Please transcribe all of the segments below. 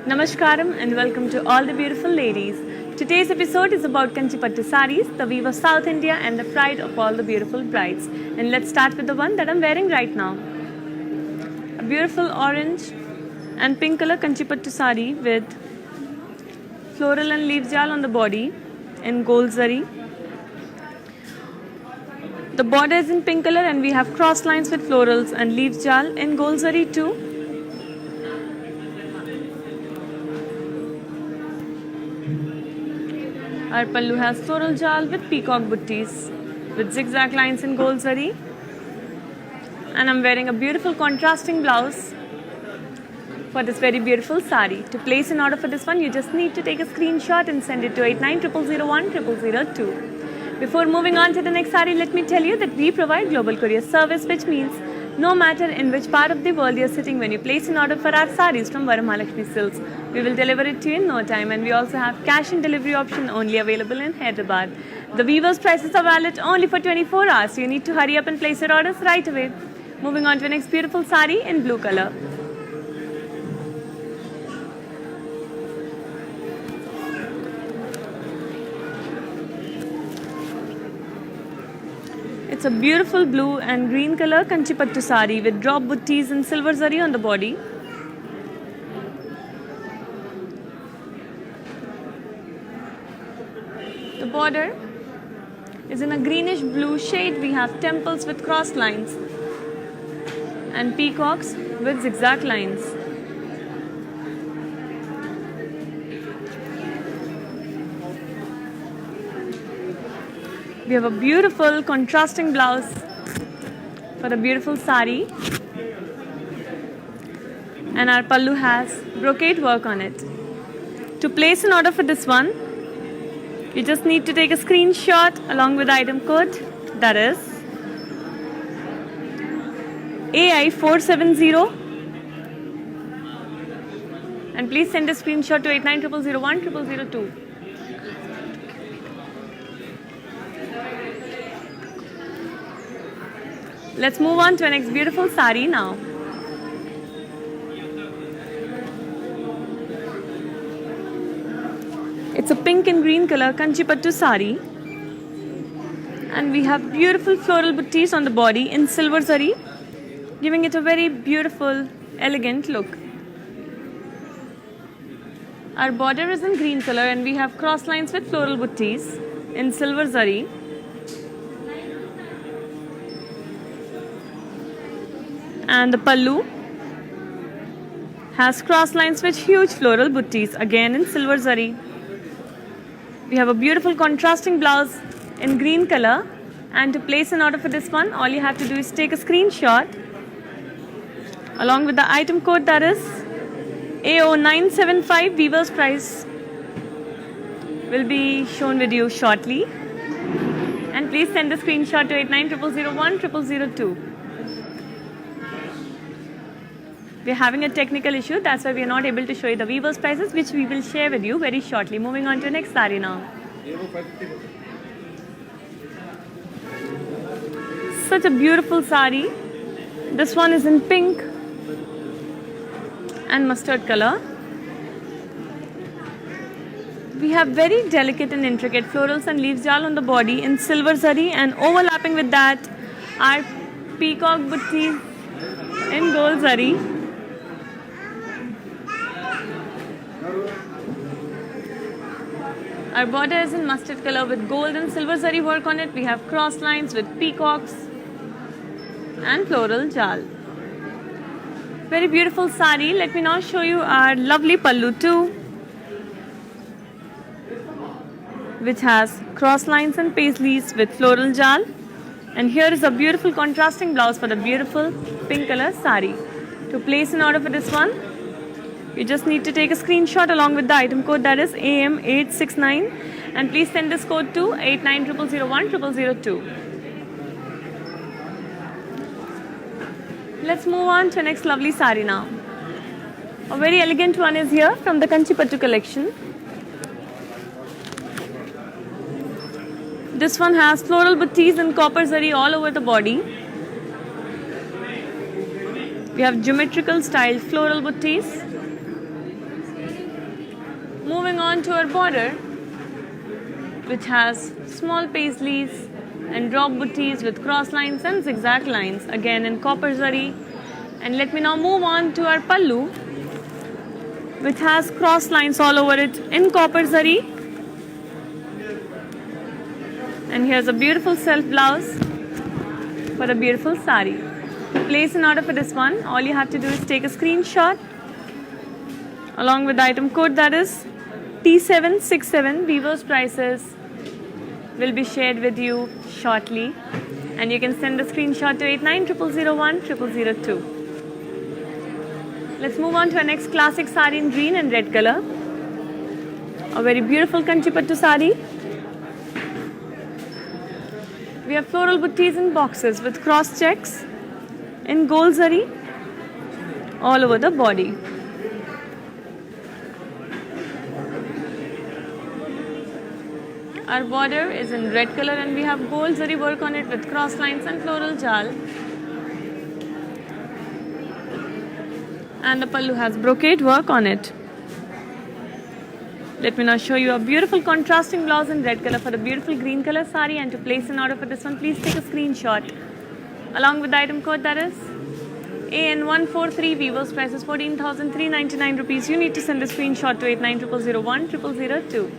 Namaskaram and welcome to all the beautiful ladies. Today's episode is about Kanchipattu sarees, the weave of South India and the pride of all the beautiful brides. And let's start with the one that I'm wearing right now. A beautiful orange and pink color Kanchipattu saree with floral and leaf jal on the body in gold zari. The border is in pink color and we have cross lines with florals and leaf jal in gold zari too. Our pallu has floral jal with peacock buttis with zigzag lines in gold zari. And I'm wearing a beautiful contrasting blouse for this very beautiful sari. To place an order for this one, you just need to take a screenshot and send it to 8900010002. Before moving on to the next sari, let me tell you that we provide global courier service, which means no matter in which part of the world you're sitting when you place an order for our saris from Varamahalakshmi Silks, we will deliver it to you in no time, and we also have cash and delivery option only available in Hyderabad. The weavers' prices are valid only for 24 hours, so you need to hurry up and place your orders right away. Moving on to the next beautiful sari in blue color. It's a beautiful blue and green color Kanchipattu sari with drop buttis and silver zari on the body. The border is in a greenish blue shade. We have temples with cross lines and peacocks with zigzag lines. We have a beautiful contrasting blouse for the beautiful sari, and our pallu has brocade work on it. To place an order for this one, you just need to take a screenshot along with the item code, that is AI470, and please send a screenshot to 8900010002. Let's move on to our next beautiful sari now. It's a pink and green color Kanchipattu sari, and we have beautiful floral buttis on the body in silver zari, giving it a very beautiful, elegant look. Our border is in green color and we have cross lines with floral buttis in silver zari. And the pallu has cross lines with huge floral buttis, again in silver zari. We have a beautiful contrasting blouse in green color, and to place an order for this one, all you have to do is take a screenshot along with the item code, that is AO975. Weaver's price will be shown with you shortly, and please send the screenshot to 8900010002. We are having a technical issue, that's why we are not able to show you the weaver's prices, which we will share with you very shortly. Moving on to the next sari now. Such a beautiful sari. This one is in pink and mustard color. We have very delicate and intricate florals and leaf jal on the body in silver zari, and overlapping with that are peacock buttis in gold zari. Our border is in mustard color with gold and silver zari work on it. We have cross lines with peacocks and floral jal. Very beautiful sari. Let me now show you our lovely pallu too, which has cross lines and paisleys with floral jal. And here is a beautiful contrasting blouse for the beautiful pink color sari. To place an order for this one, you just need to take a screenshot along with the item code, that is AM869, and please send this code to 8900010002. Let's move on to the next lovely sari now. A very elegant one is here from the Kanchipattu collection. This one has floral buttees and copper zari all over the body. We have geometrical styled floral buttees. Moving on to our border, which has small paisleys and drop buttees with cross lines and zigzag lines, again in copper zari. And let me now move on to our pallu, which has cross lines all over it in copper zari. And here's a beautiful self blouse for a beautiful sari. To place an order for this one, all you have to do is take a screenshot along with the item code, that is T767. Weaver's prices will be shared with you shortly, and you can send a screenshot to 8900010002. Let's move on to our next classic sari in green and red color. A very beautiful Kanchipattu sari. We have floral buttees in boxes with cross checks in gold zari all over the body. Our border is in red color and we have gold zari work on it with cross lines and floral jal. And the pallu has brocade work on it. Let me now show you a beautiful contrasting blouse in red color for a beautiful green color sari, and to place an order for this one, please take a screenshot along with the item code, that is AN143. Weaver's price is 14,399 rupees. You need to send the screenshot to 8900010002.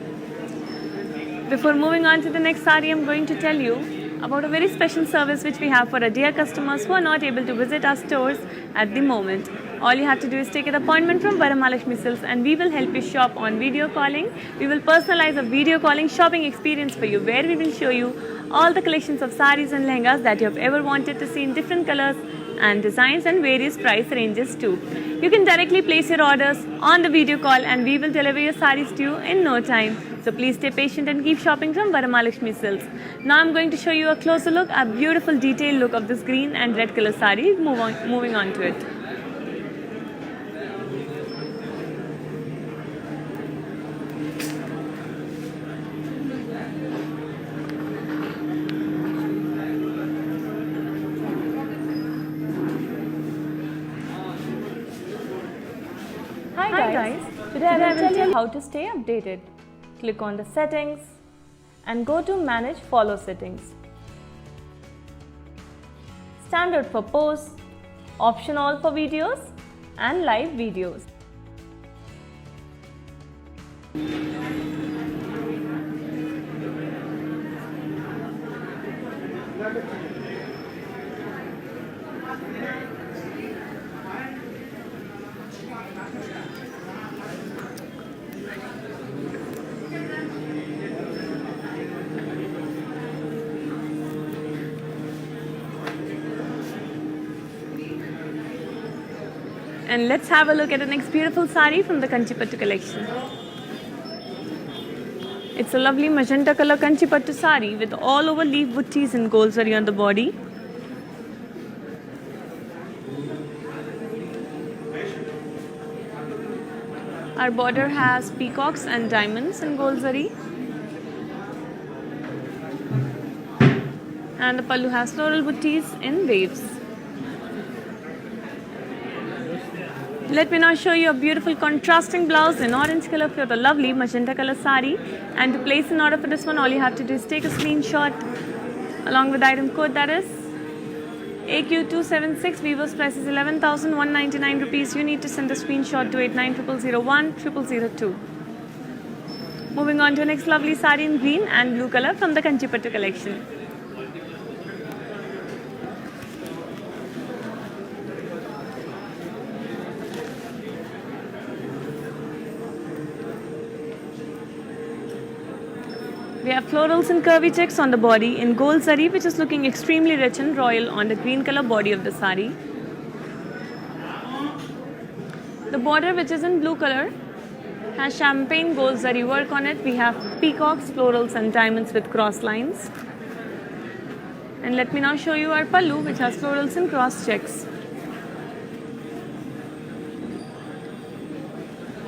Before moving on to the next sari, I'm going to tell you about a very special service which we have for our dear customers who are not able to visit our stores at the moment. All you have to do is take an appointment from Varamalakshmi Silks and we will help you shop on video calling. We will personalize a video calling shopping experience for you, where we will show you all the collections of saris and lehengas that you have ever wanted to see in different colors and designs and various price ranges too. You can directly place your orders on the video call and we will deliver your saris to you in no time. So please stay patient and keep shopping from Varamalakshmi Silks. Now I'm going to show you a closer look, a beautiful detailed look of this green and red color sari. Moving on to it. Hi guys, today I will tell you how to stay updated. Click on the settings and go to manage follow settings. Standard for posts, option all for videos and live videos. And let's have a look at the next beautiful sari from the Kanchipattu collection. It's a lovely magenta color Kanchipattu sari with all over leaf buttees and gold zari on the body. Our border has peacocks and diamonds in gold zari. And the pallu has floral buttees in waves. Let me now show you a beautiful contrasting blouse in orange color for the lovely magenta color sari. And to place an order for this one, all you have to do is take a screenshot along with the item code, that is AQ276. Weaver's price is 11,199 rupees. You need to send a screenshot to 8900010002. Moving on to the next lovely sari in green and blue color from the Kanchipattu collection. We have florals and curvy checks on the body in gold zari, which is looking extremely rich and royal on the green color body of the sari. The border, which is in blue color, has champagne gold zari work on it. We have peacocks, florals and diamonds with cross lines. And let me now show you our pallu, which has florals and cross checks.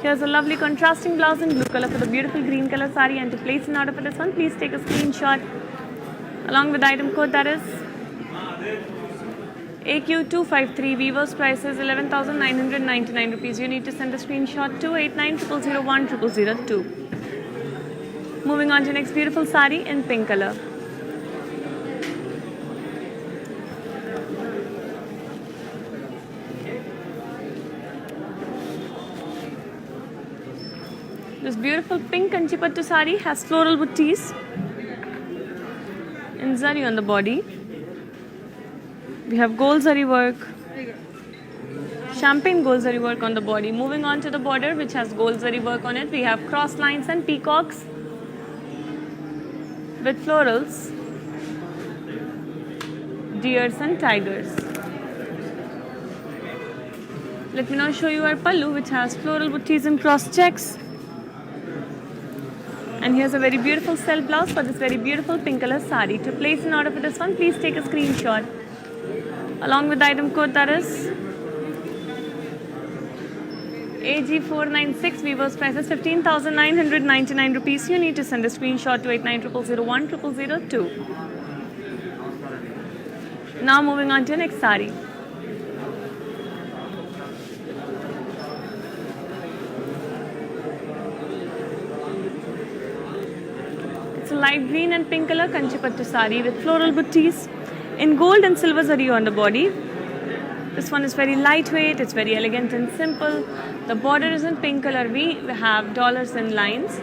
Here's a lovely contrasting blouse in blue color for the beautiful green color sari, and to place an order for this one, please take a screenshot along with the item code that is AQ253. Weaver's price is 11,999 rupees. You need to send a screenshot to 8900010002. Moving on to next beautiful sari in pink color. This beautiful pink Kanchipattu sari has floral buttees in zari on the body. We have gold zari work, champagne gold zari work on the body. Moving on to the border, which has gold zari work on it, we have cross lines and peacocks with florals, deers and tigers. Let me now show you our pallu, which has floral buttees and cross checks. And here's a very beautiful self blouse for this very beautiful pink color sari. To place an order for this one, please take a screenshot along with the item code that is AG496. Weaver's price is 15,999 rupees. You need to send a screenshot to 8900010002. Now moving on to the next sari. It's a light green and pink color Kanchipattu sari with floral buttees in gold and silver zari on the body. This one is very lightweight, it's very elegant and simple. The border is in pink color. We have dollars and lines.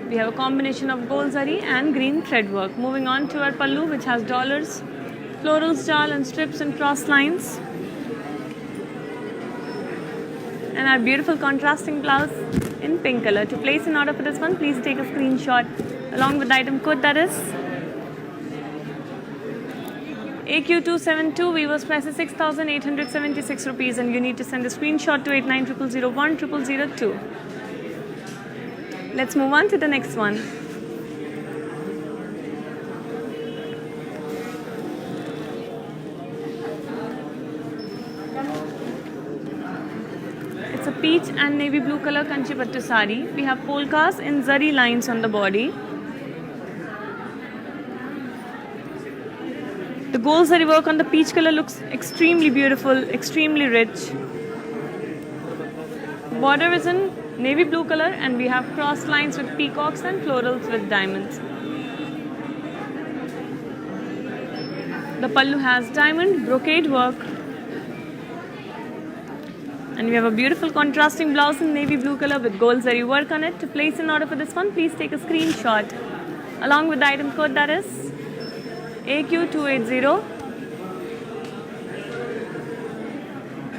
We have a combination of gold zari and green thread work. Moving on to our pallu, which has dollars, florals, jal and strips and cross lines. And our beautiful contrasting blouse in pink color. To place an order for this one, please take a screenshot along with the item code that is AQ272. Weaver's price is 6,876 rupees, and you need to send a screenshot to 8900010002. Let's move on to the next one. It's a peach and navy blue color Kanchipattu sari. We have polkas in zari lines on the body. The gold zari work on the peach color looks extremely beautiful, extremely rich. Border is in navy blue color, and we have cross lines with peacocks and florals with diamonds. The pallu has diamond brocade work, and we have a beautiful contrasting blouse in navy blue color with gold zari work on it. To place an order for this one, please take a screenshot along with the item code that is AQ280.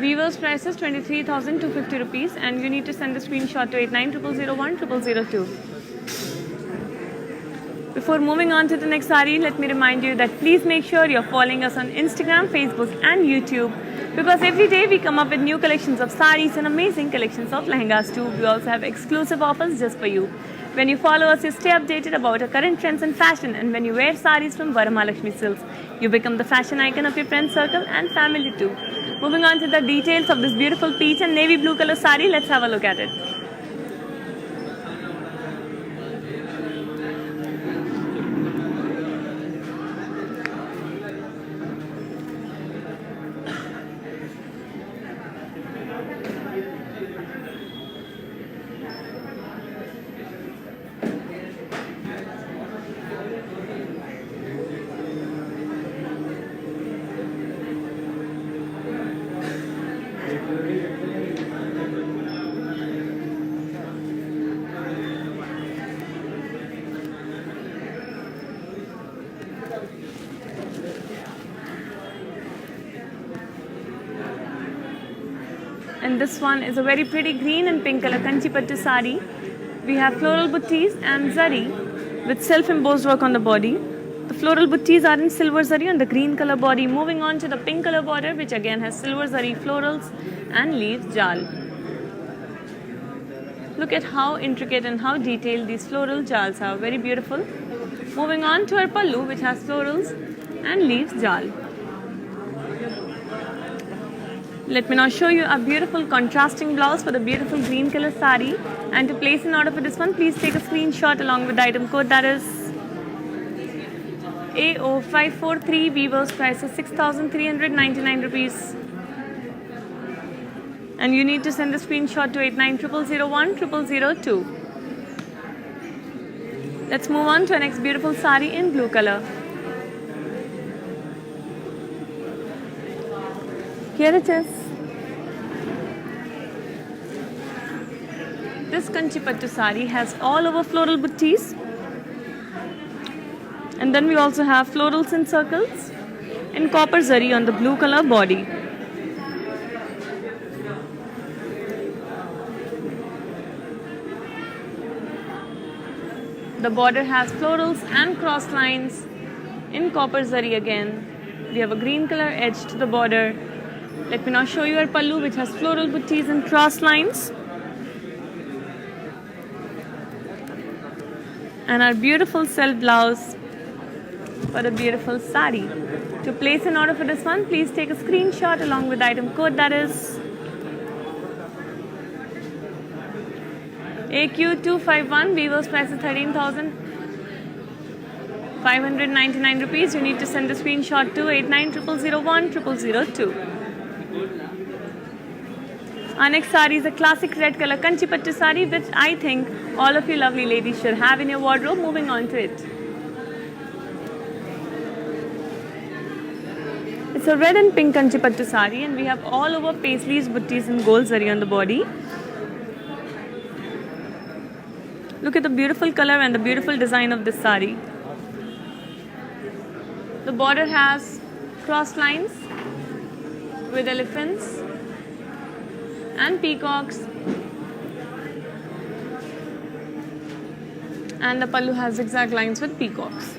Weaver's price is 23,250 rupees, and you need to send a screenshot to 8900010002. Before moving on to the next sari, let me remind you that please make sure you're following us on Instagram, Facebook and YouTube, because every day we come up with new collections of saris and amazing collections of lehengas too. We also have exclusive offers just for you. When you follow us, you stay updated about our current trends and fashion, and when you wear saris from Varamahalakshmi Silks, you become the fashion icon of your friend circle and family too. Moving on to the details of this beautiful peach and navy blue color sari, let's have a look at it. And this one is a very pretty green and pink color Kanchipattu sari. We have floral buttees and zari with self-embossed work on the body. The floral buttees are in silver zari on the green color body. Moving on to the pink color border, which again has silver zari florals and leaves jal. Look at how intricate and how detailed these floral jals are. Very beautiful. Moving on to our pallu, which has florals and leaves jal. Let me now show you a beautiful contrasting blouse for the beautiful green color sari. And to place an order for this one, please take a screenshot along with the item code that is A0543, weaver's price is 6,399 rupees. And you need to send the screenshot to 8900010002. Let's move on to our next beautiful sari in blue color. Here it is. This Kanchipattu sari has all over floral buttees. And then we also have florals in circles in copper zari on the blue color body. The border has florals and cross lines in copper zari again. We have a green color edge to the border. Let me now show you our pallu, which has floral buttees and cross lines. And our beautiful self blouse for a beautiful sari. To place an order for this one, please take a screenshot along with the item code, that is AQ251. Weaver's price is 13,599 rupees. You need to send the screenshot to 8900010002. Our next sari is a classic red color Kanchipattu sari, which I think all of you lovely ladies should have in your wardrobe. Moving on to it. It's a red and pink Kanchipattu sari, and we have all over paisleys, buttees and gold zari on the body. Look at the beautiful color and the beautiful design of this sari. The border has cross lines with elephants and peacocks, and the pallu has zigzag lines with peacocks.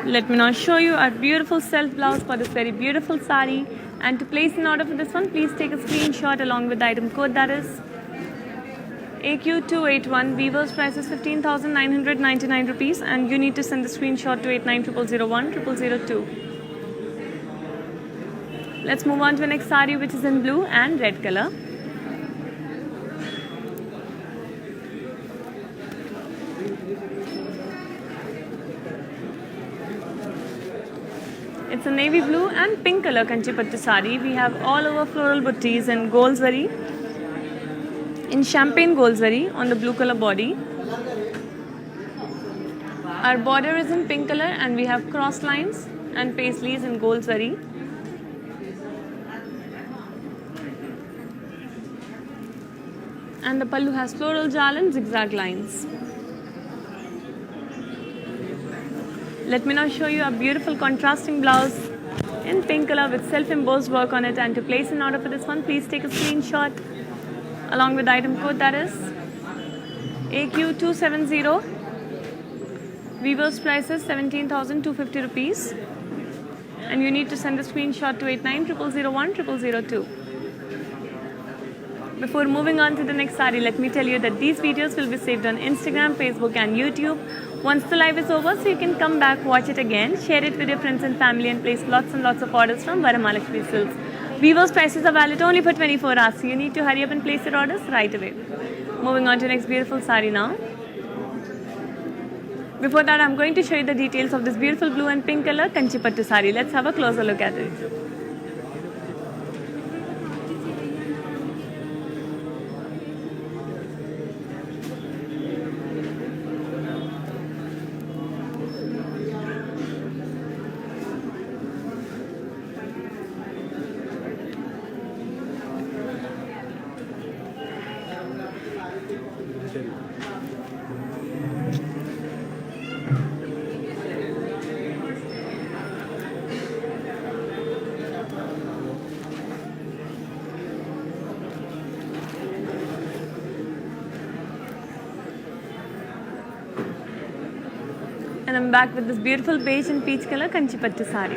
Let me now show you our beautiful self blouse for this very beautiful sari. And to place an order for this one, please take a screenshot along with the item code, that is AQ281. Weaver's price is 15,999 rupees, and you need to send the screenshot to 8900010002. Let's move on to the next sari, which is in blue and red color. It's a navy blue and pink color Kanchipattu sari. We have all over floral buttees and gold zari in champagne gold zari on the blue color body. Our border is in pink color, and we have cross lines and paisleys in gold zari. And the pallu has floral jal and zigzag lines. Let me now show you a beautiful contrasting blouse in pink color with self-embossed work on it. And to place an order for this one, please take a screenshot along with the item code, that is AQ270. Weaver's price is 17,250 rupees, and you need to send a screenshot to 8900010002. Before moving on to the next sari, let me tell you that these videos will be saved on Instagram, Facebook and YouTube once the live is over, so you can come back, watch it again, share it with your friends and family, and place lots and lots of orders from Varamahalakshmi Silks. Weaver's prices are valid only for 24 hours, so you need to hurry up and place your orders right away. Moving on to the next beautiful sari now. Before that, I'm going to show you the details of this beautiful blue and pink color Kanchipattu sari. Let's have a closer look at it. And I'm back with this beautiful beige and peach color Kanchipattu sari.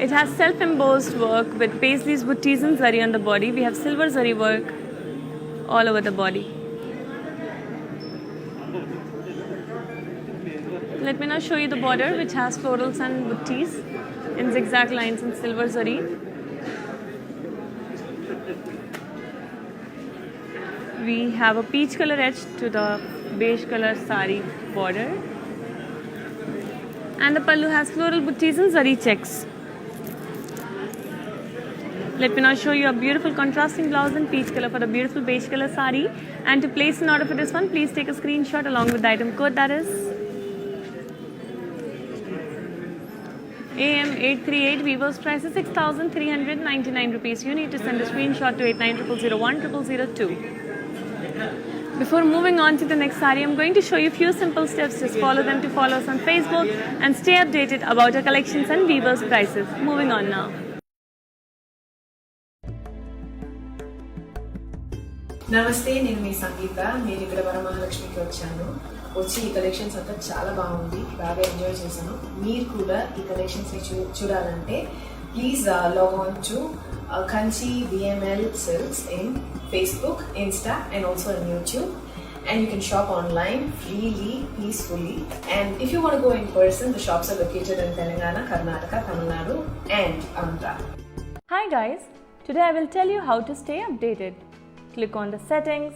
It has self-embossed work with paisleys, buttees and zari on the body. We have silver zari work all over the body. Let me now show you the border, which has florals and buttees in zigzag lines and silver zari. We have a peach color edge to the beige color sari border. And the pallu has floral buttees and zari checks. Let me now show you a beautiful contrasting blouse in peach color for the beautiful beige color sari. And to place an order for this one, please take a screenshot along with the item code, that is AM838. Weaver's price is 6,399 rupees. You need to send a screenshot to 8900010002. Before moving on to the next sari, I'm going to show you a few simple steps. Just follow them to follow us on Facebook and stay updated about our collections and Weaver's prices. Moving on now. నమస్తే, నేను మీ సంగీత. నేను ఇక్కడ వరమహాలక్ష్మికి వచ్చాను. వచ్చి ఈ collections అంతా చాలా బాగుంది, బాగా ఎంజాయ్ చేశాను. మీరు కూడా ఈ కలెక్షన్స్ చూడాలంటే please log on to Kanchi VML Silks in Facebook, Insta and also on YouTube. And you can shop online freely, peacefully. And if you want to go in person, the shops are located in Telangana, Karnataka, Tamil Nadu and Andhra. Hi guys, today I will tell you how to stay updated. Click on the settings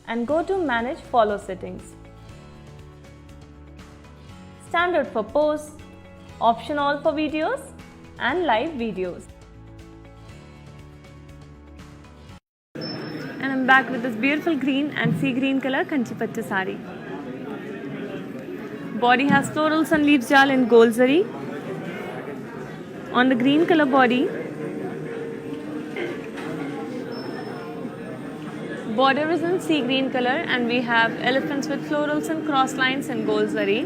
and go to manage follow settings. Standard for posts, option all for videos and live videos. And I'm back with this beautiful green and sea green color Kanchi Pattu sari. Body has florals and leaves jal in gold zari. On the green color body, border is in sea green color and we have elephants with florals and cross lines in gold zari.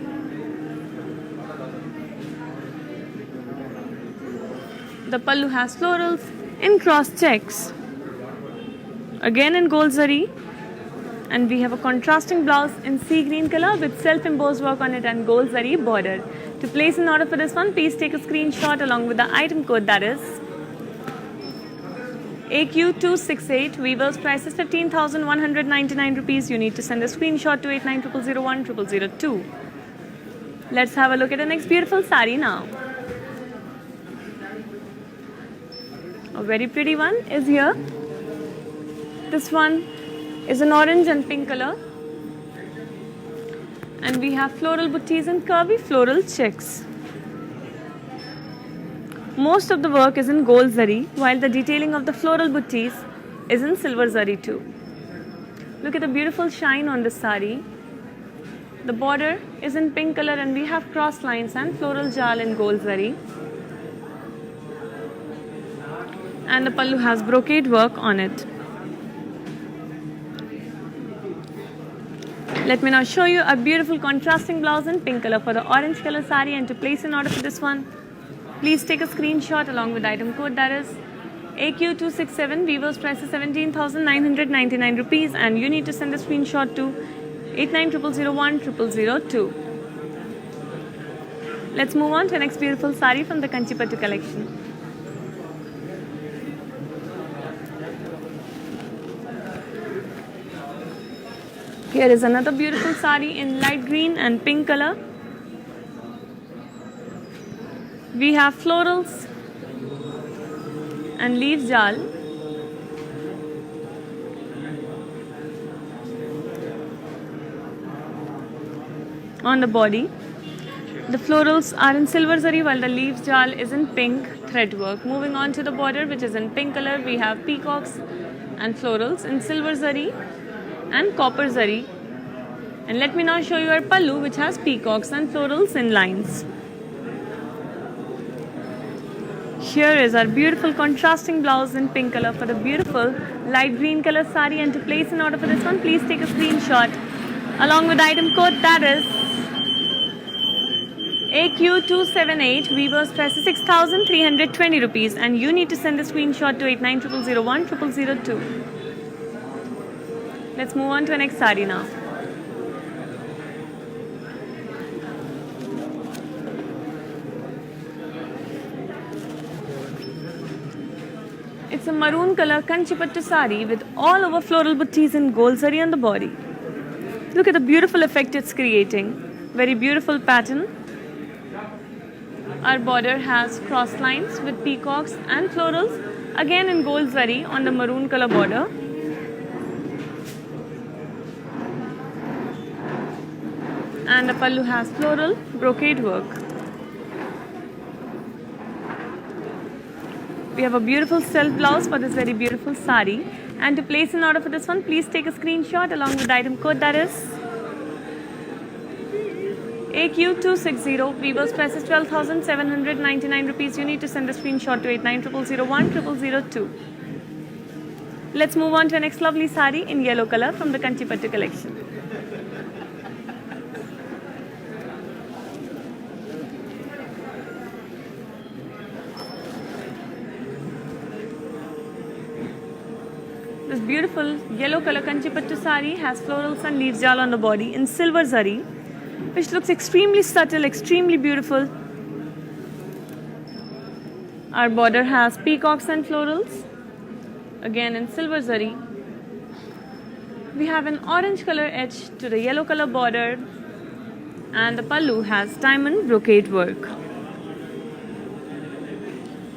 The pallu has florals in cross checks, again in gold zari, and we have a contrasting blouse in sea green color with self-embossed work on it and gold zari border. To place an order for this one, please take a screenshot along with the item code, that is AQ268. Weaver's price is 15,199 rupees. You need to send a screenshot to 8900010002. Let's have a look at the next beautiful sari now. A very pretty one is here. This one is an orange and pink color. And we have floral buttees and curvy floral checks. Most of the work is in gold zari, while the detailing of the floral buttees is in silver zari too. Look at the beautiful shine on this sari. The border is in pink color and we have cross lines and floral jal in gold zari. And the pallu has brocade work on it. Let me now show you a beautiful contrasting blouse in pink color for the orange color sari. And to place an order for this one, please take a screenshot along with the item code, that is AQ267. Weaver's price is 17,999 rupees and you need to send a screenshot to 8900010002. Let's move on to the next beautiful sari from the Kanchi Pattu collection. Here is another beautiful sari in light green and pink color. We have florals and leaf jal. On the body, the florals are in silver zari while the leaf jal is in pink thread work. Moving on to the border, which is in pink color, we have peacocks and florals in silver zari and copper zari. And let me now show you our pallu, which has peacocks and florals in lines. Here is our beautiful contrasting blouse in pink color for the beautiful light green color sari. And to place an order for this one, please take a screenshot along with the item code, that is AQ278. Weaver's price is 6,320 rupees and you need to send a screenshot to 8900010002. Let's move on to the next sari now. It's a maroon color Kanchi Pattu sari with all over floral buttees and gold zari on the body. Look at the beautiful effect it's creating. Very beautiful pattern. Our border has cross lines with peacocks and florals, again in gold zari on the maroon color border. And the pallu has floral brocade work. We have a beautiful self blouse for this very beautiful sari. And to place an order for this one, please take a screenshot along with the item code, that is AQ260. Weaver's price is 12,799 rupees. You need to send the screenshot to 8900010002. Let's move on to our next lovely sari in yellow color from the Kanchipattu collection. This beautiful yellow color Kanchipattu sari has florals and leaves jal on the body in silver zari, which looks extremely subtle, extremely beautiful. Our border has peacocks and florals, again in silver zari. We have an orange color edge to the yellow color border, and the pallu has diamond brocade work.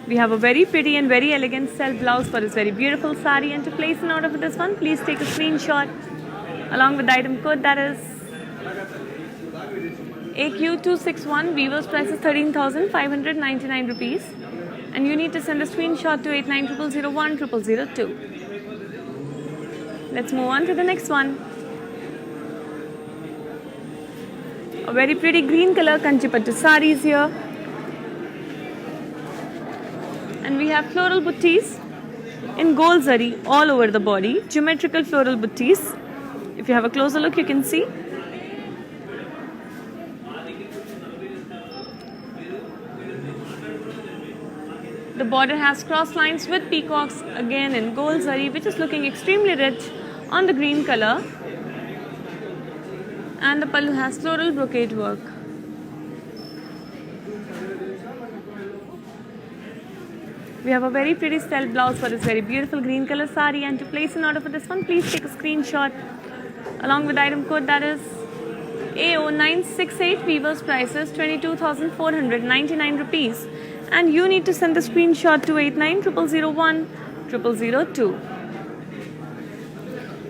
We have a very pretty and very elegant self blouse for this very beautiful sari, and to place an order for this one, please take a screenshot along with the item code, that is AQ261. Weaver's price is 13,599 rupees, and you need to send a screenshot to 8900010002. Let's move on to the next one. A very pretty green color Kanchipattu sari is here. And we have floral buttees in gold zari all over the body, geometrical floral buttees. If you have a closer look, you can see. The border has cross lines with peacocks, again in gold zari, which is looking extremely rich on the green color. And the pallu has floral brocade work. We have a very pretty self blouse for this very beautiful green color sari, and to place an order for this one, please take a screenshot along with the item code, that is AO968. Weaver's price is 22,499 rupees, and you need to send the screenshot to 8900010002.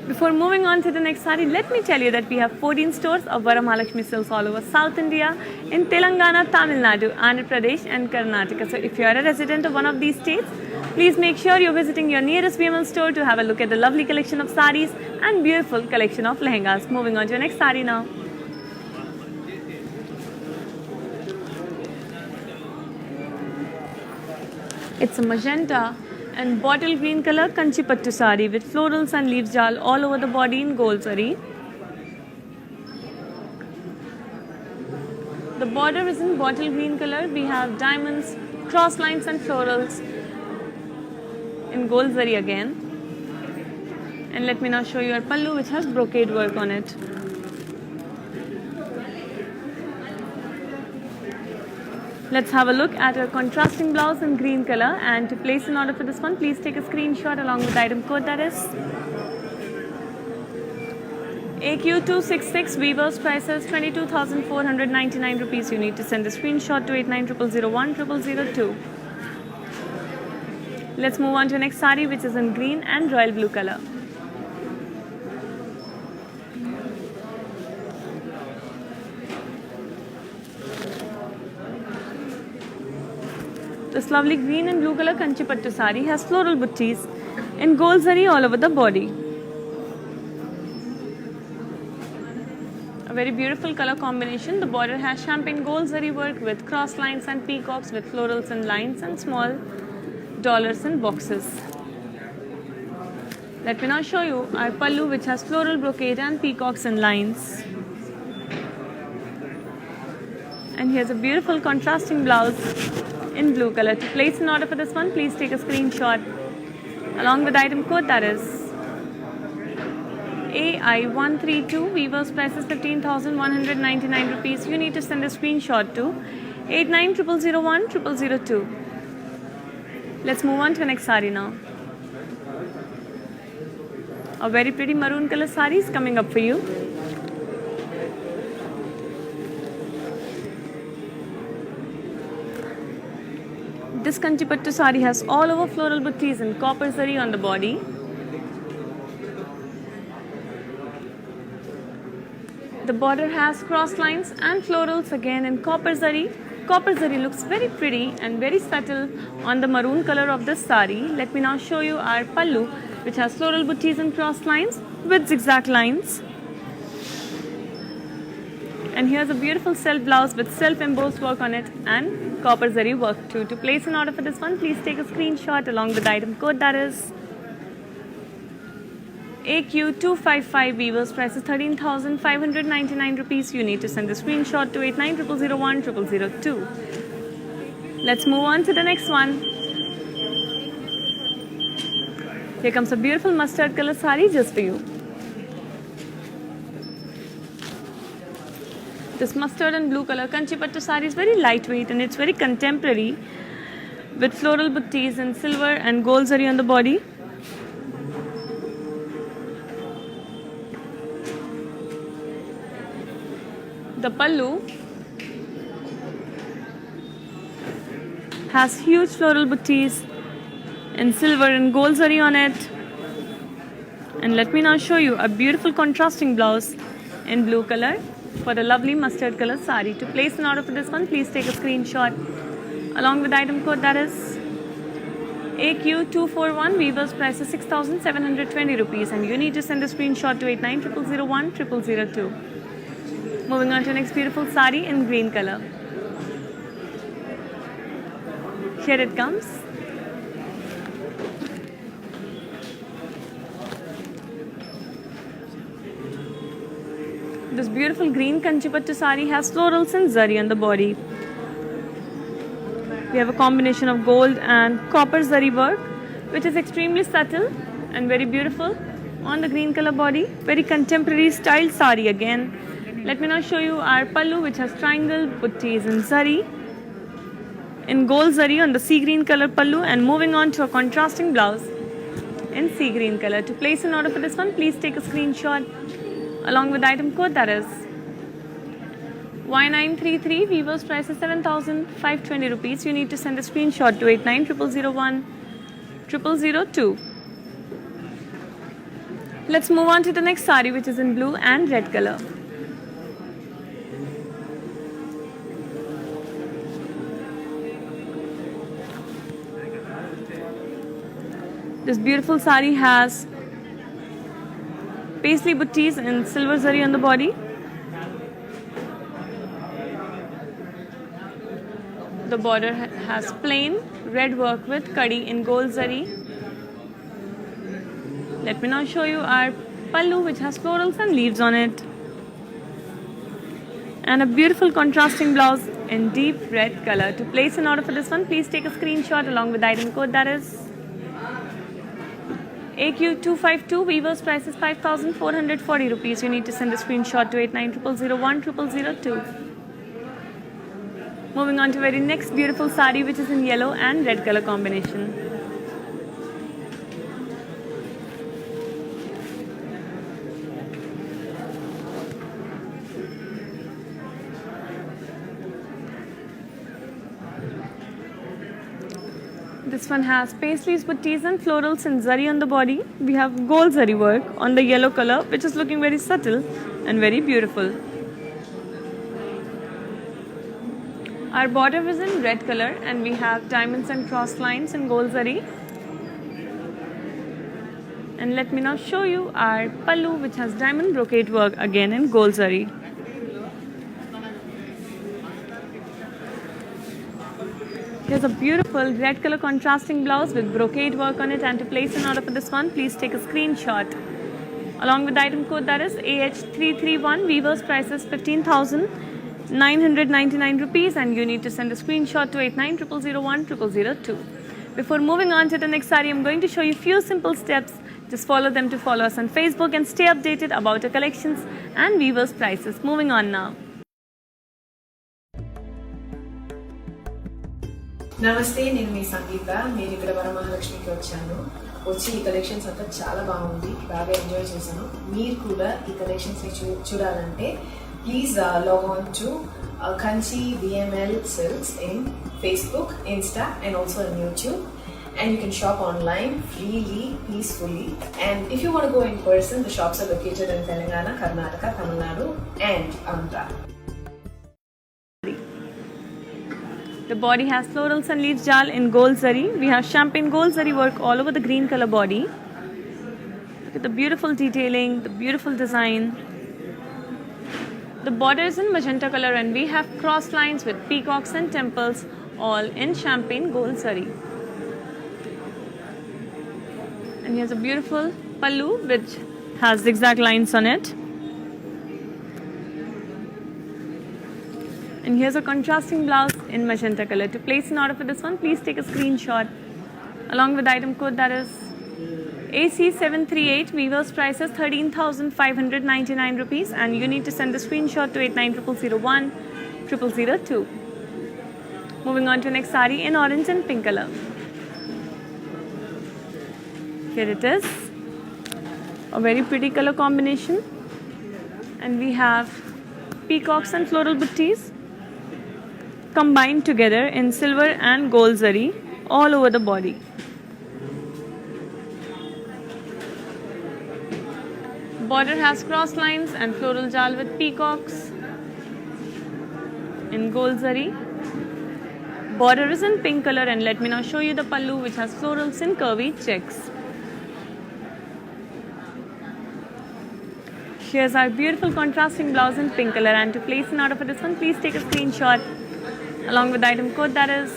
Before moving on to the next sari, let me tell you that we have 14 stores of Varamahalakshmi Silks all over South India, in Telangana, Tamil Nadu, Andhra Pradesh and Karnataka. So if you are a resident of one of these states, please make sure you're visiting your nearest VML store to have a look at the lovely collection of saris and beautiful collection of lehengas. Moving on to your next sari now. It's a magenta and bottle green color Kanchipattu sari with florals and leaves jal all over the body in gold zari. The border is in bottle green color. We have diamonds, cross lines and florals in gold zari again. And let me now show you our pallu, which has brocade work on it. Let's have a look at our contrasting blouse in green color, and to place an order for this one, please take a screenshot along with the item code, that is AQ266. Weaver's price is 22,499 rupees. You need to send the screenshot to 8900010002. Let's move on to the next sari, which is in green and royal blue color. This lovely green and blue color Kanchipattu sari has floral buttees in gold zari all over the body. A very beautiful color combination. The border has champagne gold zari work with cross lines and peacocks with florals and lines and small dollars and boxes. Let me now show you our pallu, which has floral brocade and peacocks and lines. And here's a beautiful contrasting blouse in blue color. To place an order for this one, please take a screenshot along with the item code, that is AI132. Weaver's price is 15,199 rupees. You need to send a screenshot to 8900010002. Let's move on to the next sari now. A very pretty maroon color sari is coming up for you. This Kanchipattu sari has all over floral buttees and copper zari on the body. The border has cross lines and florals again in copper zari. Copper zari looks very pretty and very subtle on the maroon color of this sari. Let me now show you our pallu, which has floral buttees and cross lines with zigzag lines. And here's a beautiful self blouse with self embossed work on it and copper zari work too. To place an order for this one, please take a screenshot along with the item code, that is AQ255. Weavers price is 13,599 rupees. You need to send the screenshot to 8900010002. Let's move on to the next one. Here comes a beautiful mustard color sari just for you. This mustard and blue color Kanchipattu sari is very lightweight and it's very contemporary with floral buttees and silver and gold zari on the body. The pallu has huge floral buttees and silver and gold zari on it. And let me now show you a beautiful contrasting blouse in blue color for the lovely mustard color sari. To place an order for this one, please take a screenshot along with the item code, that is AQ241. Weaver's price is 6,720 rupees and you need to send a screenshot to 8900010002. Moving on to the next beautiful sari in green color. Here it comes. This beautiful green Kanchipattu sari has florals and zari on the body. We have a combination of gold and copper zari work, which is extremely subtle and very beautiful on the green color body. Very contemporary style sari again. Let me now show you our pallu, which has triangle buttees and zari in gold zari on the sea green color pallu, and moving on to a contrasting blouse in sea green color. To place an order for this one, please take a screenshot along with the item code, that is Y933. Weaver's price is 7,520 rupees. You need to send a screenshot to 8900010002. Let's move on to the next sari, which is in blue and red color. This beautiful sari has paisley buttees and silver zari on the body. The border has plain red work with kadi in gold zari. Let me now show you our pallu, which has florals and leaves on it, and a beautiful contrasting blouse in deep red color. To place an order for this one, please take a screenshot along with the item code, that is AQ252. Weaver's price is 5,440 rupees. You need to send a screenshot to 8900010002. Moving on to very next beautiful sari, which is in yellow and red color combination. This one has paisleys, buttees and florals and zari on the body. We have gold zari work on the yellow color, which is looking very subtle and very beautiful. Our border is in red color and we have diamonds and cross lines in gold zari. And let me now show you our pallu, which has diamond brocade work again in gold zari. Here's a beautiful red color contrasting blouse with brocade work on it, and to place an order for this one, please take a screenshot along with the item code, that is AH331. Weaver's price is 15,999 rupees and you need to send a screenshot to 8900010002. Before moving on to the next sari, I'm going to show you a few simple steps. Just follow them to follow us on Facebook and stay updated about our collections and weavers' prices. Moving on now. నమస్తే, నేను మీ సంగీత. నేను ఇక్కడ వరమహాలక్ష్మికి వచ్చి ఈ collections అంతా చాలా బాగుంది, బాగా ఎంజాయ్ చేశాను. మీరు కూడా ఈ కలెక్షన్స్ చూడాలంటే please log on to Kanchi VML Silks in Facebook, Insta and also on YouTube. and you can shop online freely, peacefully. And if you want to go in person, the shops are located in Telangana, Karnataka, Tamil Nadu and Andhra. The body has florals and leaves jal in gold zari. We have champagne gold zari work all over the green color body. Look at the beautiful detailing, the beautiful design. The border is in magenta color and we have cross lines with peacocks and temples all in champagne gold zari. And here's a beautiful pallu which has zigzag lines on it. And here's a contrasting blouse in magenta color. To place an order for this one, please take a screenshot along with item code that is AC738. Weaver's price is 13,599 rupees and you need to send the screenshot to 890001 0002. Moving on to next sari in orange and pink color. Here it is, a very pretty color combination, and we have peacocks and floral butties combined together in silver and gold zari all over the body. Border has cross lines and floral jal with peacocks in gold zari. Border is in pink color, and let me now show you the pallu which has florals in curvy checks. Here's our beautiful contrasting blouse in pink color, and to place an order for this one, please take a screenshot along with the item code that is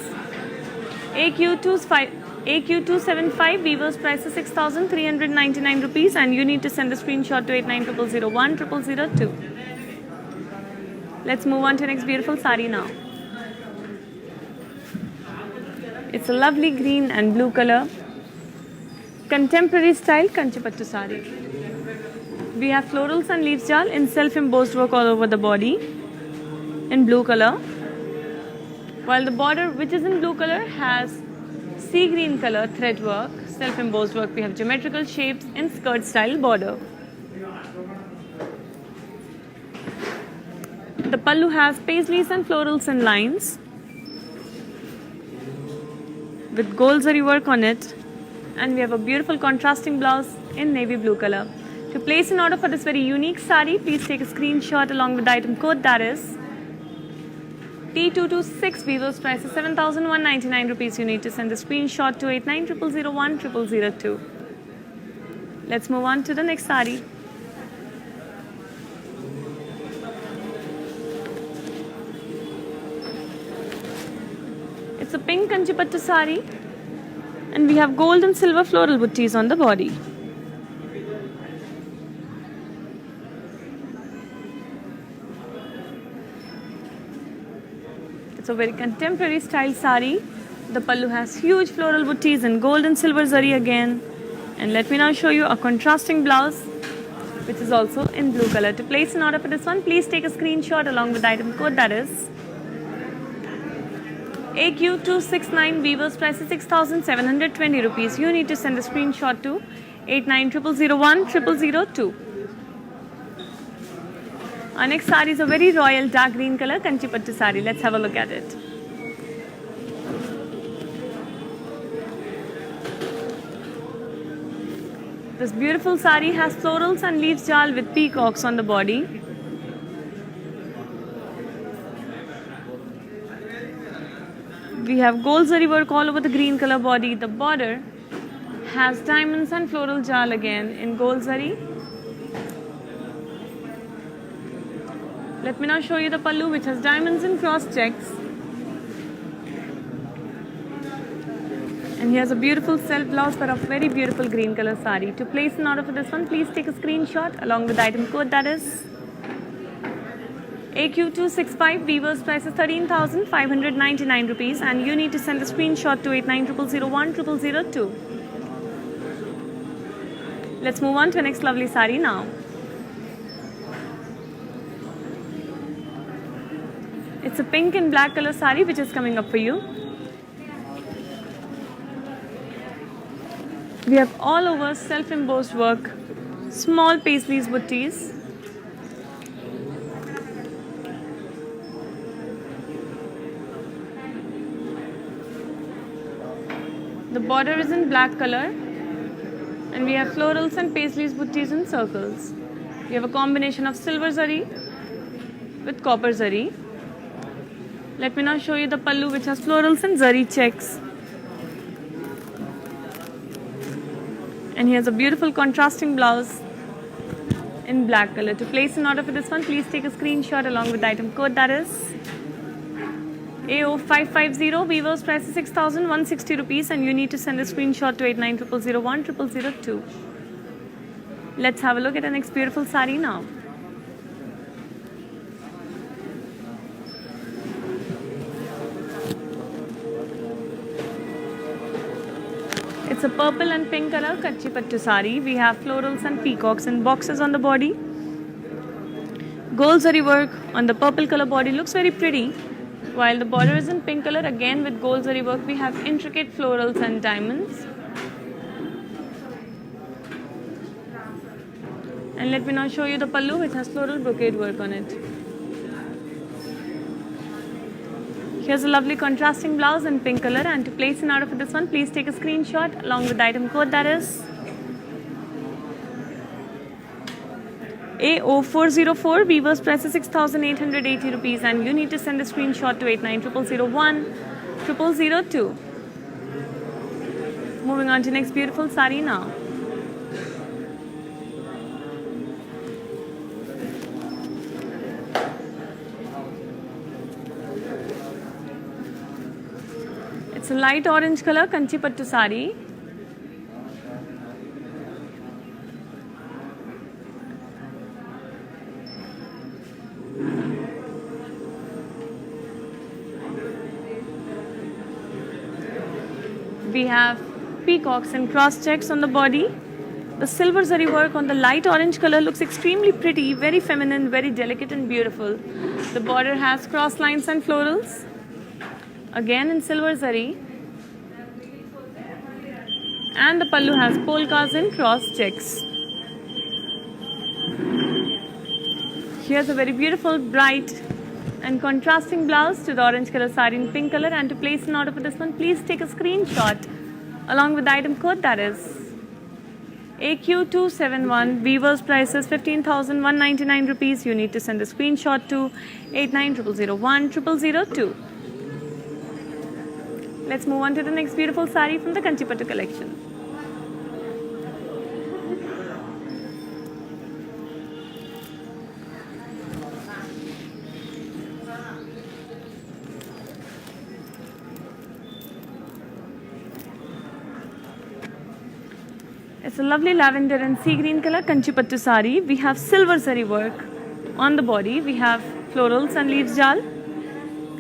AQ275. Weaver's price is 6,399 rupees and you need to send the screenshot to 890001 0002. Let's move on to next beautiful sari now. It's a lovely green and blue color, contemporary style Kanchipattu sari. We have florals and leaves jal in self-embossed work all over the body in blue color, while the border, which is in blue color, has sea green color thread work, self-embossed work. We have geometrical shapes in skirt style border. The pallu has paisleys and florals and lines with gold zari work on it, and we have a beautiful contrasting blouse in navy blue color. To place an order for this very unique sari, please take a screenshot along with the item code that is T226. Weaver's price is 7,199 rupees. You need to send the screenshot to 890001 0002. Let's move on to the next sari. It's a pink Kanchipattu sari, and we have gold and silver floral butties on the body. It's a very contemporary style sari. The pallu has huge floral butties and gold and silver zari again. And let me now show you a contrasting blouse which is also in blue color. To place an order for this one, please take a screenshot along with the item code that is AQ269. Weaver's price is 6,720 rupees. You need to send a screenshot to 890001 0002. Our next sari is a very royal dark green color Kanchipattu sari. Let's have a look at it. This beautiful sari has florals and leaves jal with peacocks on the body. We have gold zari work all over the green color body. The border has diamonds and floral jal again in gold zari. Let me now show you the pallu which has diamonds and cross checks. And here's a beautiful self blouse for a very beautiful green color sari. To place an order for this one, please take a screenshot along with the item code that is AQ265. Weaver's price is 13,599 rupees and you need to send the screenshot to 890001 0002. Let's move on to the next lovely sari now. It's a pink and black color sari which is coming up for you. We have all over self-embossed work, small paisleys butties. The border is in black color, and we have florals and paisleys buttees in circles. We have a combination of silver zari with copper zari. Let me now show you the pallu, which has florals and zari checks. And here's a beautiful contrasting blouse in black color. To place an order for this one, please take a screenshot along with the item code, that is AO550. Weaver's price is 6,160 rupees, and you need to send a screenshot to 8900010002. Let's have a look at the next beautiful sari now. It's a purple and pink color kachi pattu sari. We have florals and peacocks and boxes on the body. Gold zari work on the purple color body looks very pretty. While the border is in pink color, again with gold zari work, we have intricate florals and diamonds. And let me now show you the pallu, which has floral brocade work on it. Here's a lovely contrasting blouse in pink color, and to place an order for this one, please take a screenshot along with the item code, that is AO404. Weaver's price is 6,880 rupees, and you need to send a screenshot to 8900010002. Moving on to next beautiful sari now. It's a light orange color kanchi pattu sari. We have peacocks and cross checks on the body. The silver zari work on the light orange color looks extremely pretty, very feminine, very delicate and beautiful. The border has cross lines and florals, again in silver zari. And the pallu has polkas and cross checks. Here's a very beautiful, bright and contrasting blouse to the orange color sari in pink color. And to place an order for this one, please take a screenshot along with the item code, that is AQ271. Weaver's price is 15,199 rupees. You need to send a screenshot to 8900010002. Let's move on to the next beautiful sari from the Kanchipattu collection. It's a lovely lavender and sea green color Kanchipattu sari. We have silver zari work on the body. We have florals and leaves jal.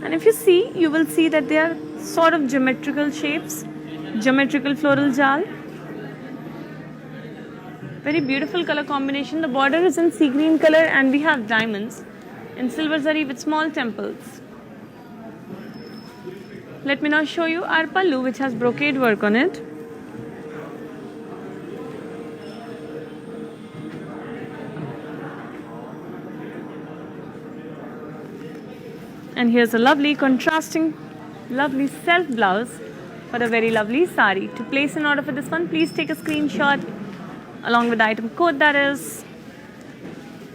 And if you see, you will see that they are sort of geometrical shapes, geometrical floral jal. Very beautiful color combination. The border is in sea green color, and we have diamonds in silver zari with small temples. Let me now show you our pallu, which has brocade work on it. And here's a lovely contrasting, lovely self blouse for a very lovely sari. To place an order for this one, please take a screenshot along with the item code, that is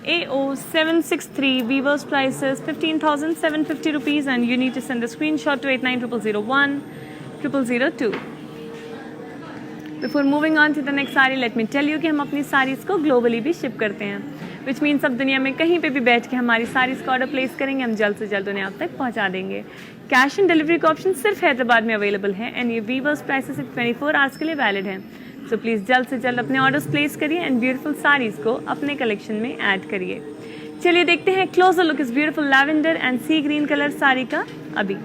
AO763. Weaver's price is 15,750 rupees, and you need to send a screenshot to 8900010002. Before moving on to the next sari, let me tell you कि हम अपनी sarees को globally भी ship करते हैं, which means अब दुनिया में कहीं पे भी बैठ के हमारी sarees का order place करेंगे, हम जल्द से जल्द उन्हें आप तक पहुंचा देंगे. कैश एंड डिलीवरी का ऑप्शन सिर्फ हैदराबाद में अवेलेबल है, एंड ये वीवर्स प्राइसेस 24 आवर्स के लिए वैलिड है. सो प्लीज़ जल्द से जल्द अपने ऑर्डर्स प्लेस करिए एंड ब्यूटीफुल साड़ीज़ को अपने कलेक्शन में ऐड करिए. चलिए देखते हैं क्लोजर लुक इस beautiful lavender and sea green colour sari का अभी.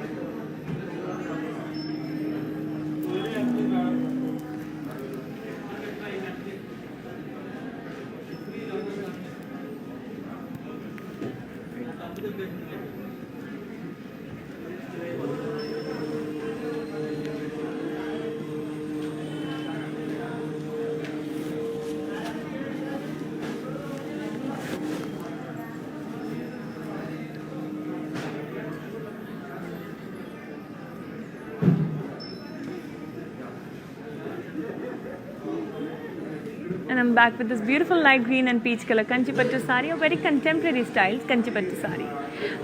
and I'm back with this beautiful light green and peach color Kanchipattu sari, a very contemporary style Kanchipattu sari.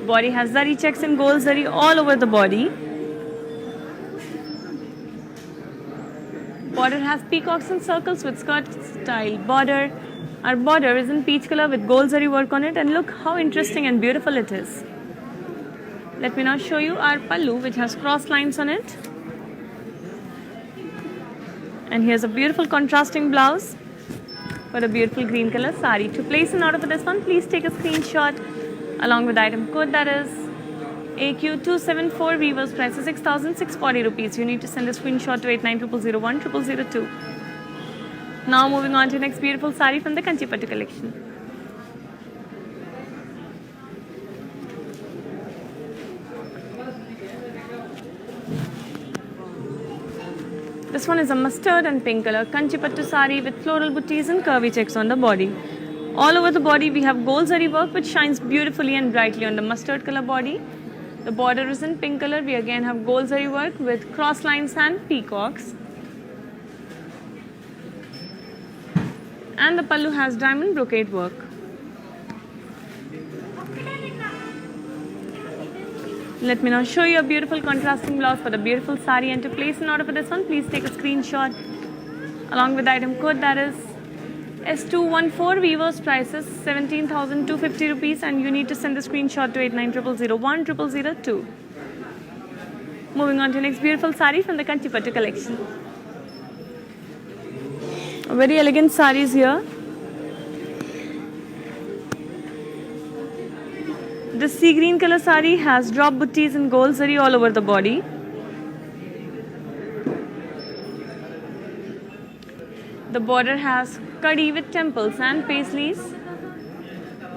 Body has zari checks and gold zari all over the body. Border has peacocks and circles with skirt style border. Our border is in peach color with gold zari work on it, and look how interesting and beautiful it is. Let me now show you our pallu, which has cross lines on it. And here's a beautiful contrasting blouse for a beautiful green color sari. To place an order for this one, please take a screenshot along with the item code, that is AQ274. Weaver's price is 6,640 rupees. You need to send a screenshot to 8900010002. Now moving on to the next beautiful sari from the Kanchipattu collection. This one is a mustard and pink color Kanchipattu sari with floral booties and curvy checks on the body. All over the body we have gold zari work which shines beautifully and brightly on the mustard color body. The border is in pink color. We again have gold zari work with cross lines and peacocks. And the pallu has diamond brocade work. Let me now show you a beautiful contrasting blouse for the beautiful sari, and to place an order for this one, please take a screenshot along with the item code, that is S214. Weaver's price is 17,250 rupees, and you need to send the screenshot to 8900010002. Moving on to the next beautiful sari from the Kanchipattu collection. Very elegant saris here. The sea green color sari has drop booties and gold zari all over the body. The border has kadi with temples and paisleys,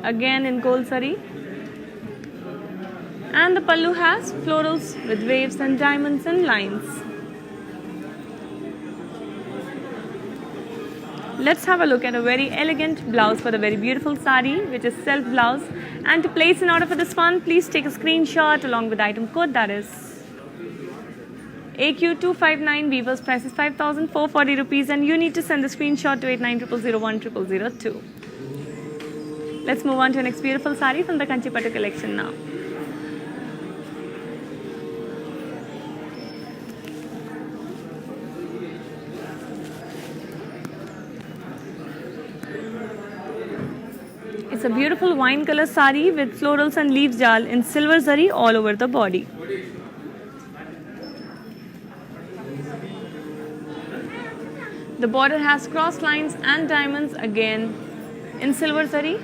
again in gold zari. And the pallu has florals with waves and diamonds and lines. Let's have a look at a very elegant blouse for the very beautiful sari, which is self blouse. And to place an order for this one, please take a screenshot along with the item code, that is AQ259. Weaver's price is 5,440 rupees, and you need to send the screenshot to 8900010002. Let's move on to the next beautiful sari from the Kanchipattu collection now. It's a beautiful wine color sari with florals and leaves jal in silver zari all over the body. The border has cross lines and diamonds again in silver zari.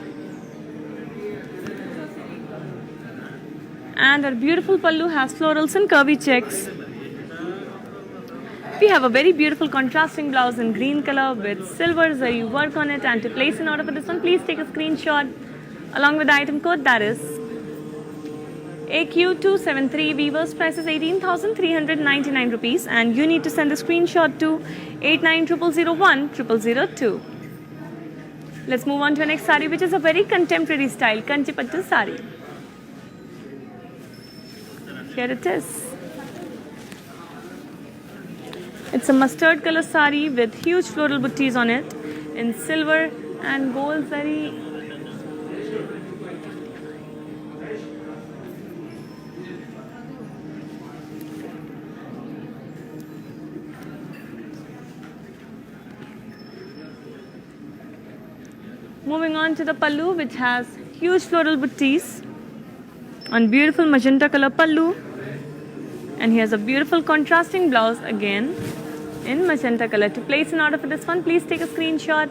And our beautiful pallu has florals and curvy checks. We have a very beautiful contrasting blouse in green color with silver zari work on it, and to place an order for this one, please take a screenshot along with the item code, that is AQ273. Weaver's price is 18,399 rupees, and you need to send a screenshot to 8900010002. Let's move on to the next sari, which is a very contemporary style Kanchipattu sari. Here it is. It's a mustard color sari with huge floral booties on it in silver and gold zari. Moving on to the pallu, which has huge floral booties on beautiful magenta color pallu. And here's a beautiful contrasting blouse again in magenta color. To place an order for this one, please take a screenshot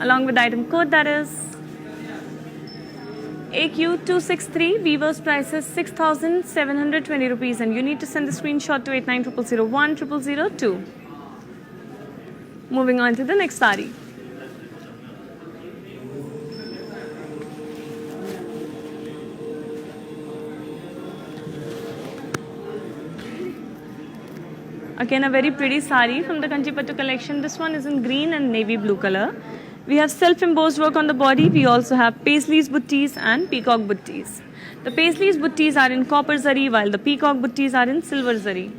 along with the item code, that is AQ263. Weaver's price is 6,720 rupees, and you need to send the screenshot to 8900010002. Moving on to the next sari. Again, a very pretty sari from the Kanchipattu collection. This one is in green and navy blue color. We have self-embossed work on the body. We also have paisleys booties and peacock booties. The paisleys booties are in copper zari, while the peacock booties are in silver zari.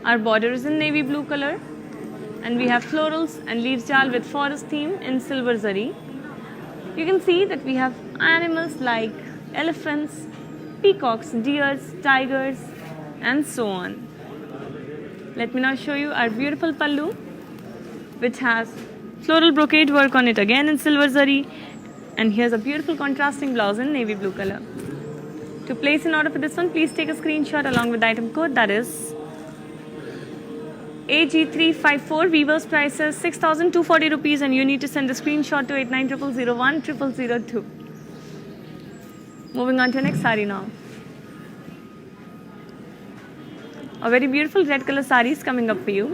Our border is in navy blue color. And we have florals and leaf jal with forest theme in silver zari. You can see that we have animals like elephants, peacocks, deers, tigers, and so on. Let me now show you our beautiful pallu, which has floral brocade work on it again in silver zari. And here's a beautiful contrasting blouse in navy blue color. To place an order for this one, please take a screenshot along with the item code, that is AG354. Weaver's price is 6,240 rupees, and you need to send the screenshot to 8900010002. Moving on to the next sari now. A very beautiful red color sari is coming up for you.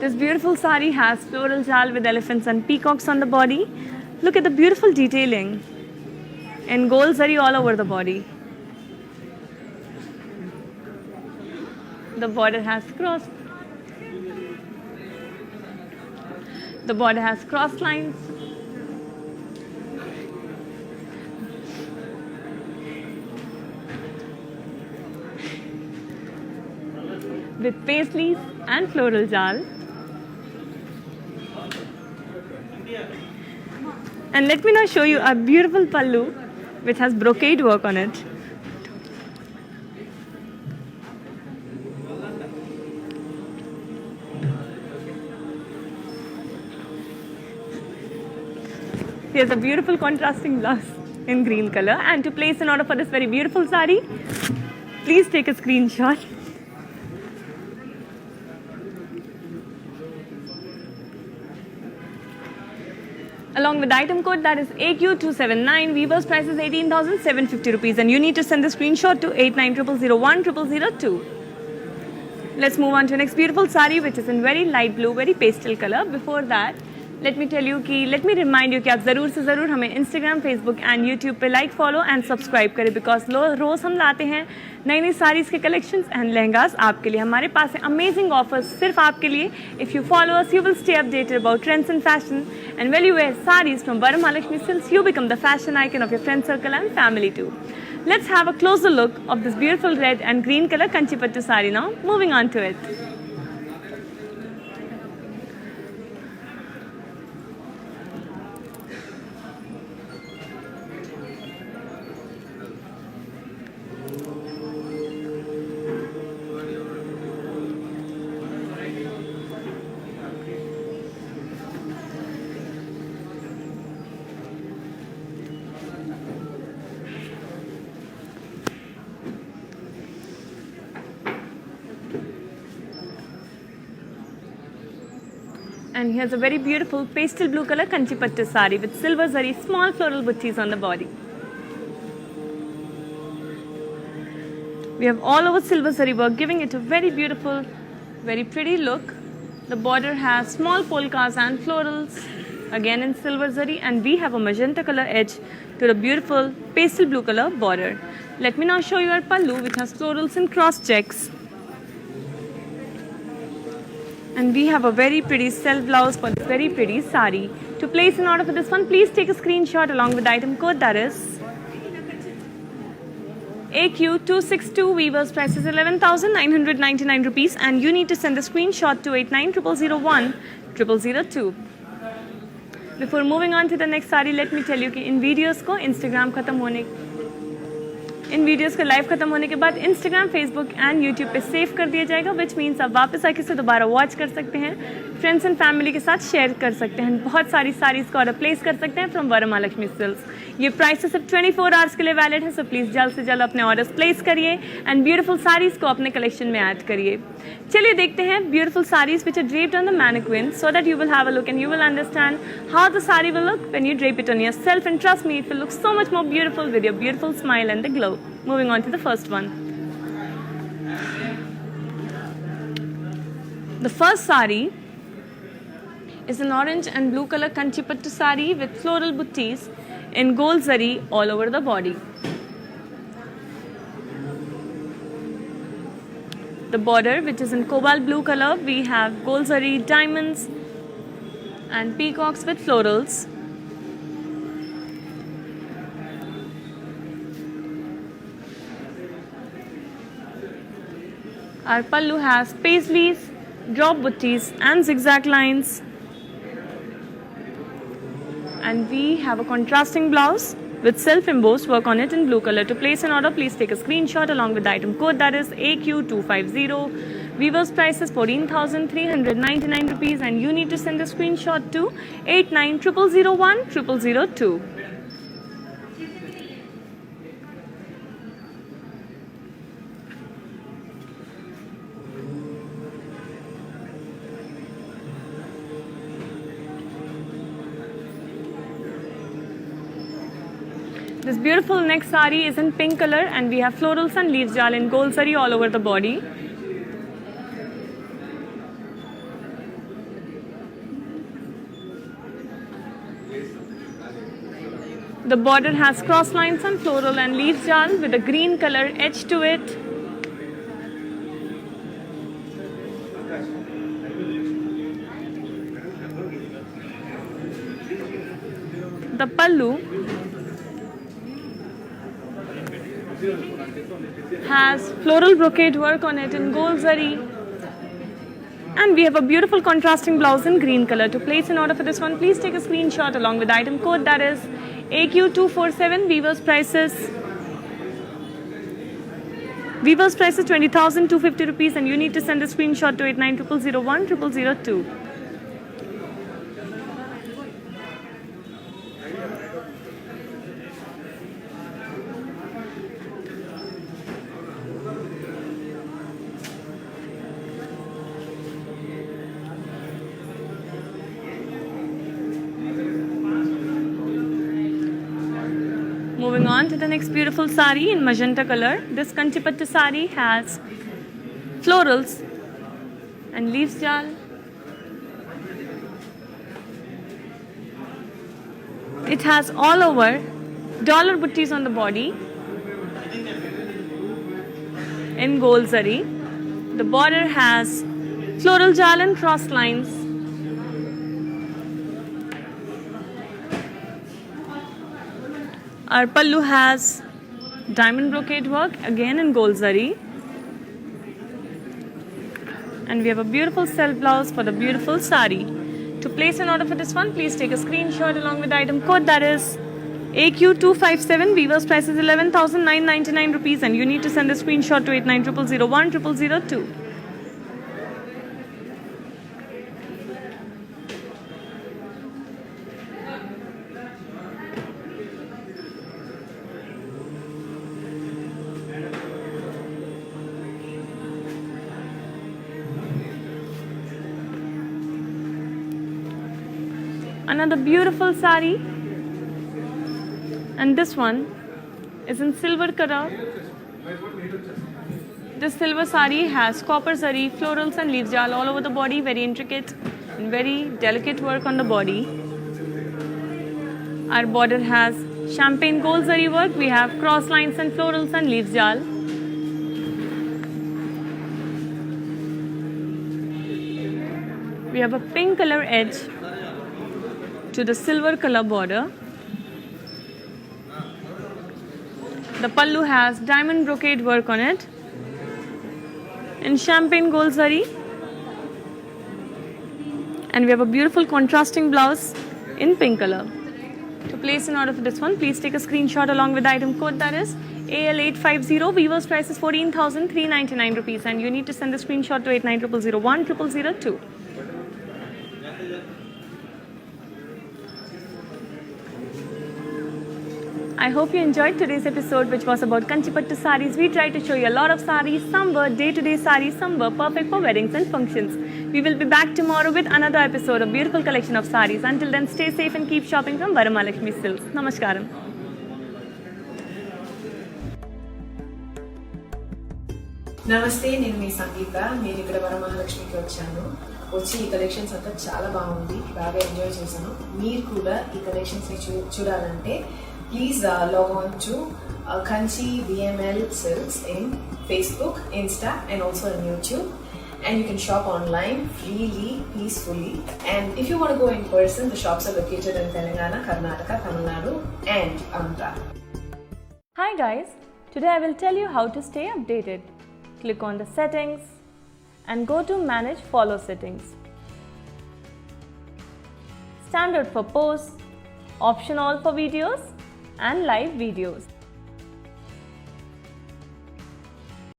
This beautiful sari has floral jal with elephants and peacocks on the body. Look at the beautiful detailing in gold zari all over the body. The border has cross lines. With paisleys and floral jal. And let me now show you a beautiful pallu which has brocade work on it. Here's a beautiful contrasting blouse in green color. And to place an order for this very beautiful sari, please take a screenshot. Along with the item code, that is AQ279. Weaver's price is 18,750 rupees, and you need to send the screenshot to 8900010002. Let's move on to the next beautiful sari, which is in very light blue, very pastel color. Before that, let me remind you कि आप ज़रूर से ज़रूर हमें Instagram, Facebook and YouTube पे like, follow and subscribe करें, because रोज़ हम लाते हैं नई नई साड़ीज़ के कलेक्शंस एंड लहंगास आपके लिए. हमारे पास है अमेजिंग ऑफर्स सिर्फ आपके लिए. If you follow us, you will stay updated about trends and fashion, and when you wear saris from Varamahalakshmi Silks, you become the fashion icon of your friend circle and family too. Let's have a closer look of this beautiful red and green color Kanchipattu sari now. Moving on to it. And here's a very beautiful pastel blue color Kanchipattu sari with silver zari small floral buttis on the body. We have all over silver zari work, giving it a very beautiful, very pretty look. The border has small polkas and florals, again in silver zari, and we have a magenta color edge to the beautiful pastel blue color border. Let me now show you our pallu, which has florals and cross checks. And we have a very pretty self blouse for this very pretty sari. To place an order for this one, please take a screenshot along with the item code, that is AQ262. Weaver's price is 11,999 rupees, and you need to send the screenshot to 8900010002. Before moving on to the next sari, let me tell you कि इन videos को live खत्म होने के बाद Instagram, Facebook and YouTube पे save कर दिया जाएगा, विच मीन्स आप वापस आके इसे दोबारा वॉच कर सकते हैं, फ्रेंड्स एंड फैमिली के साथ शेयर कर सकते हैं, बहुत सारी साड़ीज़ का ऑर्डर प्लेस कर सकते हैं फ्रॉम वरमालक्ष्मी सिल्क्स. ये प्राइस सिर्फ 24 आवर्स के लिए वैलिड है, सो प्लीज़ जल्द से जल्द अपने ऑर्डर्स प्लेस करिए एंड ब्यूटीफुल साड़ीज़ को अपने कलेक्शन में ऐड करिए. चलिए देखते हैं beautiful saris which are draped on the mannequin, so that you will have a look and you will understand how the sari will look when you drape it on yourself, and trust me, it will look so much more beautiful with your beautiful smile and the glow. Moving on to the first one. The first sari is an orange and blue color Kanchipattu sari with floral buttis in gold zari all over the body. The border, which is in cobalt blue color, we have gold zari diamonds and peacocks with florals. Our pallu has paisleys, drop buttees and zigzag lines. And we have a contrasting blouse with self-embossed work on it in blue color. To place an order, please take a screenshot along with the item code, that is AQ250. Weaver's price is 14,399 rupees and you need to send a screenshot to 8900010002. This beautiful neck sari is in pink color and we have florals and leaves jal in gold zari all over the body. The border has cross lines and floral and leaves jal with a green color edge to it. The pallu has floral brocade work on it in gold zari, and we have a beautiful contrasting blouse in green color. To place an order for this one, please take a screenshot along with the item code, that is AQ247. Weaver's price is 20,250 rupees and you need to send a screenshot to 8900010002. Moving on to the next beautiful sari in magenta color. This Kanchipattu sari has florals and leaves jal. It has all over dollar buttees on the body in gold zari. The border has floral jal and cross lines. Our pallu has diamond brocade work again in gold zari, and we have a beautiful self blouse for the beautiful sari. To place an order for this one, please take a screenshot along with the item code, that is AQ257. Weaver's price is 11,999 rupees and you need to send a screenshot to 8900010002. Another beautiful sari, and this one is in silver color. This silver sari has copper zari, florals and leaves jal all over the body, very intricate and very delicate work on the body. Our border has champagne gold zari work. We have cross lines and florals and leaves jal. We have a pink color edge to the silver color border. The pallu has diamond brocade work on it in champagne gold zari, and we have a beautiful contrasting blouse in pink color. To place an order for this one, please take a screenshot along with the item code, that is AL850. Weaver's price is 14,399 rupees and you need to send the screenshot to 8900010002. I hope you enjoyed today's episode, which was about Kanchipattu saris. We tried to show you a lot of saris. Some were day-to-day saris, some were perfect for weddings and functions. We will be back tomorrow with another episode of beautiful collection of saris. Until then, stay safe and keep shopping from Varamahalakshmi Silks. Namaskaram. నమస్తే, నేను మీ సంగీత. నేను ఇక్కడ వరమహాలక్ష్మికి వచ్చాను. వచ్చి ఈ collections అంతా చాలా బాగుంది, బాగా ఎంజాయ్ చేశాను. మీరు కూడా ఈ కలెక్షన్స్ చూడాలంటే please log on to Kanchi VML Silks in Facebook, Insta and also on YouTube. And you can shop online freely, peacefully. And if you want to go in person, the shops are located in Telangana, Karnataka, Tamil Nadu and Andhra. Hi guys, today I will tell you how to stay updated. Click on the settings, and go to Manage Follow settings. Standard for posts, option all for videos and live videos.